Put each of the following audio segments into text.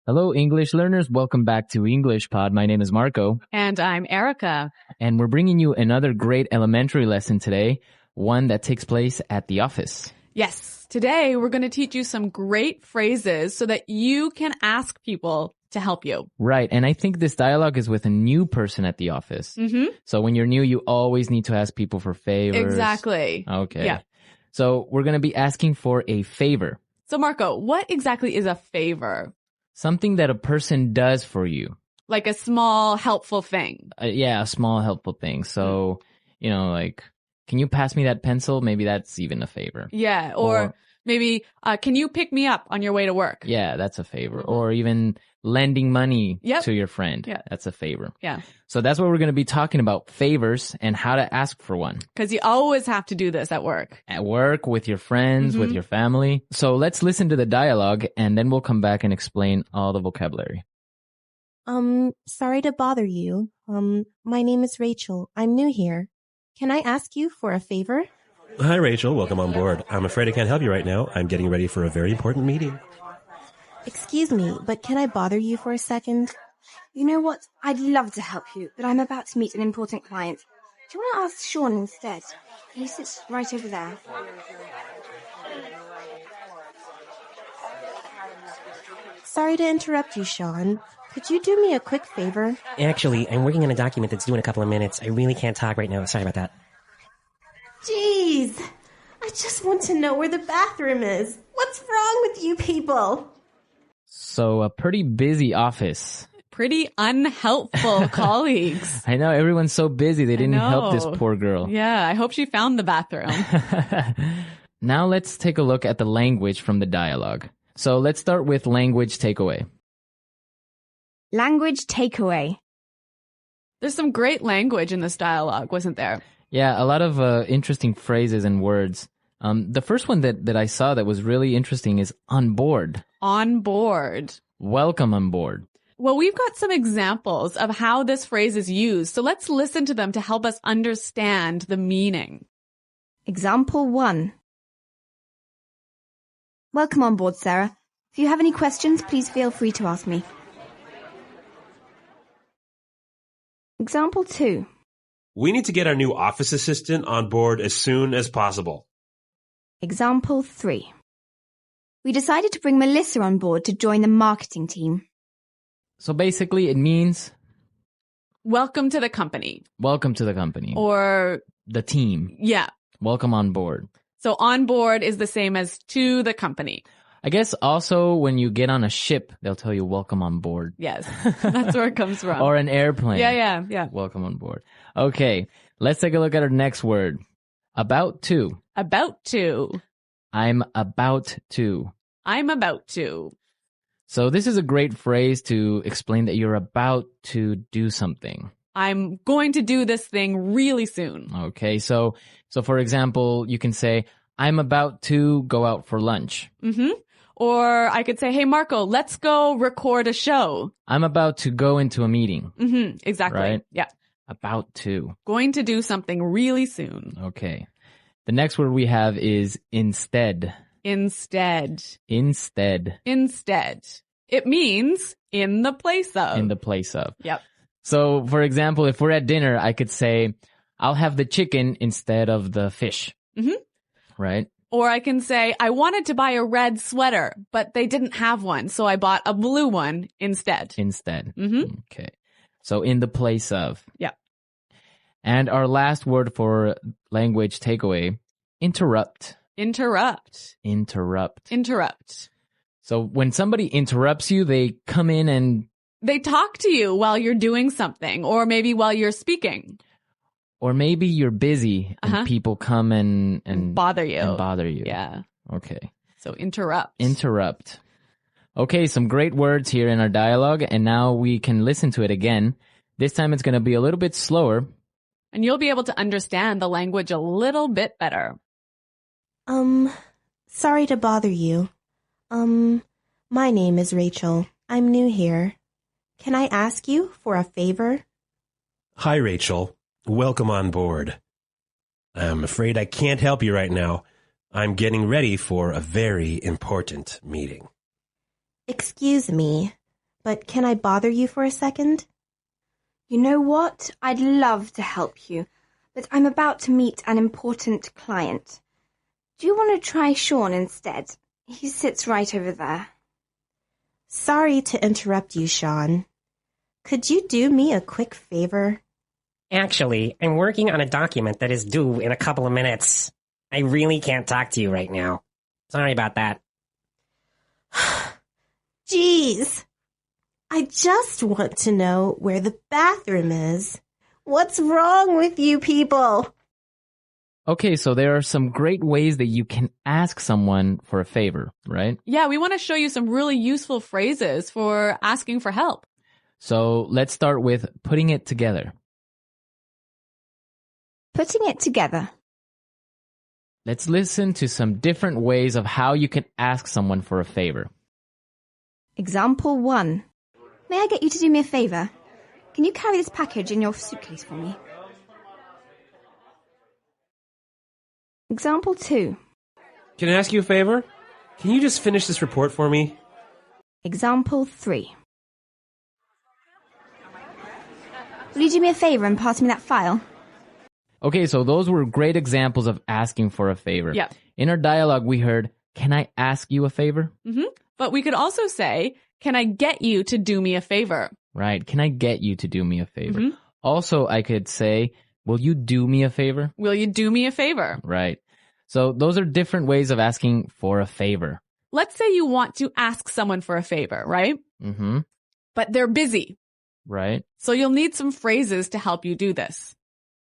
Hello, English learners. Welcome back to English Pod. My name is Marco. And I'm Erica. And we're bringing you another great elementary lesson today, one that takes place at the office. Yes. Today, we're going to teach you some great phrases so that you can ask people to help you. Right. And I think this dialogue is with a new person at the office. Mm-hmm. So when you're new, you always need to ask people for favors. Exactly. Okay. Yeah. So we're going to be asking for a favor. So Marco, what exactly is a favor? Something that a person does for you. Like a small, helpful thing. Yeah, a small, helpful thing. So, like, can you pass me that pencil? Maybe that's even a favor. Yeah. Or maybe, can you pick me up on your way to work? Yeah, that's a favor. Or even lending money to your friend. Yeah. That's a favor. Yeah. So that's what we're going to be talking about, favors and how to ask for one. Because you always have to do this at work. At work, with your friends, with your family. So let's listen to the dialogue and then we'll come back and explain all the vocabulary. Sorry to bother you. My name is Rachel. I'm new here. Can I ask you for a favor? Hi, Rachel. Welcome on board. I'm afraid I can't help you right now. I'm getting ready for a very important meeting. Excuse me, but can I bother you for a second? You know what? I'd love to help you, but I'm about to meet an important client. Do you want to ask Sean instead? He sits right over there. Sorry to interrupt you, Sean. Could you do me a quick favor? Actually, I'm working on a document that's due in a couple of minutes. I really can't talk right now. Sorry about that. Jeez. I just want to know where the bathroom is. What's wrong with you people? So a pretty busy office. Pretty unhelpful colleagues. I know, everyone's so busy they didn't help this know. poor girl. Yeah, I hope she found the bathroom. Now let's take a look at the language from the dialogue. So let's start with language takeaway. Language takeaway. There's some great language in this dialogue, wasn't there? Yeah, a lot of interesting phrases and words. The first one that I saw that was really interesting is on board. On board. Welcome on board. Well, we've got some examples of how this phrase is used, so let's listen to them to help us understand the meaning. Example 1. Welcome on board, Sarah. If you have any questions, please feel free to ask me. Example 2. We need to get our new office assistant on board as soon as possible. Example 3. We decided to bring Melissa on board to join the marketing team. So basically it means Welcome to the company. welcome to the company. Or, the team. yeah. Welcome on board. So on board is the same as to the company. I guess also when you get on a ship, they'll tell you welcome on board. Yes. That's where it comes from. Or an airplane. Yeah. Welcome on board. Okay, let's take a look at our next word. About to. About to. I'm about to. I'm about to. So this is a great phrase to explain that you're about to do something. I'm going to do this thing really soon. Okay, so for example, you can say, I'm about to go out for lunch. Mm-hmm. Or I could say, hey, Marco, let's go record a show. I'm about to go into a meeting. Mm-hmm. Exactly. Right? Yeah. About to. Going to do something really soon. Okay. The next word we have is instead. Instead. Instead. Instead. It means in the place of. In the place of. Yep. So, for example, if we're at dinner, I could say, I'll have the chicken instead of the fish. Mm-hmm. Right? Or I can say, I wanted to buy a red sweater, but they didn't have one, so I bought a blue one instead. Instead. Mm-hmm. Okay. So, in the place of. Yeah. And our last word for language takeaway, interrupt. Interrupt. Interrupt. Interrupt. So when somebody interrupts you, they come in and They talk to you while you're doing something, or maybe while you're speaking. Or maybe you're busy and people come and bother you. And bother you. Yeah. Okay. So interrupt. Interrupt. Okay, some great words here in our dialogue, and now we can listen to it again. This time it's going to be a little bit slower. And you'll be able to understand the language a little bit better. Sorry to bother you. My name is Rachel. I'm new here. Can I ask you for a favor? Hi, Rachel. Welcome on board. I'm afraid I can't help you right now. I'm getting ready for a very important meeting. Excuse me, but can I bother you for a second? You know what? I'd love to help you, but I'm about to meet an important client. Do you want to try Sean instead? He sits right over there. Sorry to interrupt you, Sean. Could you do me a quick favor? Actually, I'm working on a document that is due in a couple of minutes. I really can't talk to you right now. Sorry about that. Jeez. I just want to know where the bathroom is. What's wrong with you people? Okay, so there are some great ways that you can ask someone for a favor, right? Yeah, we want to show you some really useful phrases for asking for help. So let's start with putting it together. Putting it together. Let's listen to some different ways of how you can ask someone for a favor. Example 1. May I get you to do me a favor? Can you carry this package in your suitcase for me? Example 2. Can I ask you a favor? Can you just finish this report for me? Example 3. Will you do me a favor and pass me that file? Okay, so those were great examples of asking for a favor. Yeah. In our dialogue, we heard, can I ask you a favor? But we could also say, can I get you to do me a favor? Right. Can I get you to do me a favor? Also, I could say, will you do me a favor? Will you do me a favor? Right. So those are different ways of asking for a favor. Let's say you want to ask someone for a favor, right? Mm-hmm. But they're busy. Right. So you'll need some phrases to help you do this.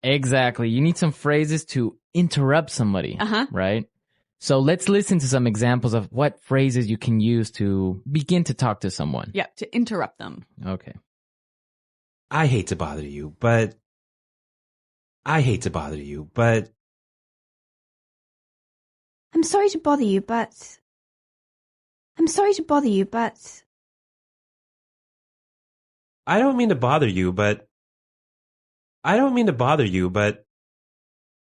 Exactly. You need some phrases to interrupt somebody. Right? So let's listen to some examples of what phrases you can use to begin to talk to someone. Yeah, to interrupt them. Okay. I hate to bother you, but... I'm sorry to bother you, but... I don't mean to bother you, but...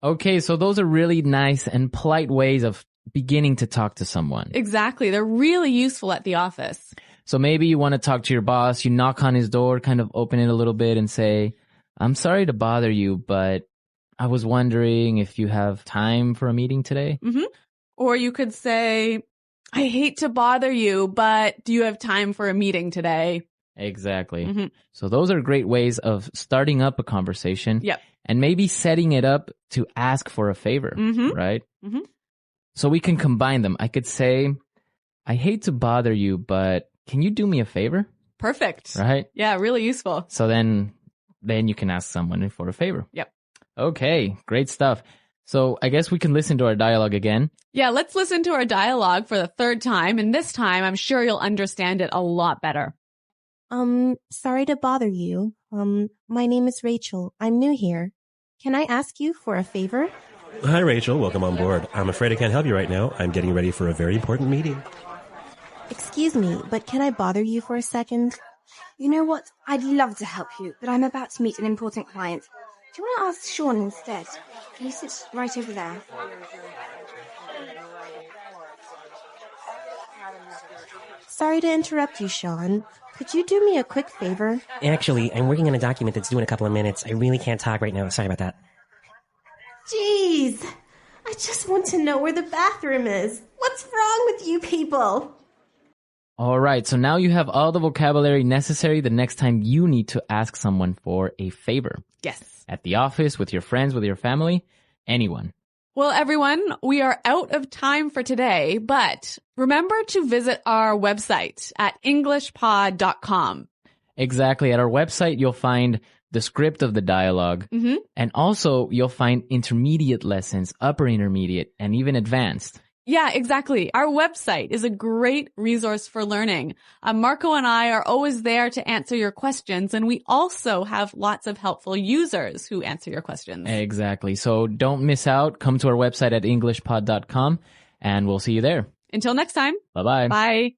Okay, so those are really nice and polite ways of beginning to talk to someone. Exactly. They're really useful at the office. So maybe you want to talk to your boss, you knock on his door, kind of open it a little bit and say, I'm sorry to bother you, but I was wondering if you have time for a meeting today? Or you could say, I hate to bother you, but do you have time for a meeting today? Exactly. So those are great ways of starting up a conversation. Yep. And maybe setting it up to ask for a favor, right? So we can combine them. I could say, I hate to bother you, but can you do me a favor? Perfect. Right? Yeah, really useful. So then you can ask someone for a favor. Yep. Okay, great stuff. So I guess we can listen to our dialogue again. Yeah, let's listen to our dialogue for the third time. And this time, I'm sure you'll understand it a lot better. Sorry to bother you. My name is Rachel. I'm new here. Can I ask you for a favor? Hi, Rachel. Welcome on board. I'm afraid I can't help you right now. I'm getting ready for a very important meeting. Excuse me, but can I bother you for a second? You know what? I'd love to help you, but I'm about to meet an important client. Do you want to ask Sean instead? He sits right over there. Sorry to interrupt you, Sean. Could you do me a quick favor? Actually, I'm working on a document that's due in a couple of minutes. I really can't talk right now. Sorry about that. Jeez. I just want to know where the bathroom is. What's wrong with you people? All right, so now you have all the vocabulary necessary the next time you need to ask someone for a favor. Yes. At the office, with your friends, with your family, anyone. Well, everyone, we are out of time for today, but remember to visit our website at englishpod.com. Exactly. At our website, you'll find the script of the dialogue, and also you'll find intermediate lessons, upper intermediate, and even advanced. Yeah, exactly. Our website is a great resource for learning. Marco and I are always there to answer your questions, and we also have lots of helpful users who answer your questions. Exactly. So don't miss out. Come to our website at englishpod.com, and we'll see you there. Until next time. Bye-bye. Bye.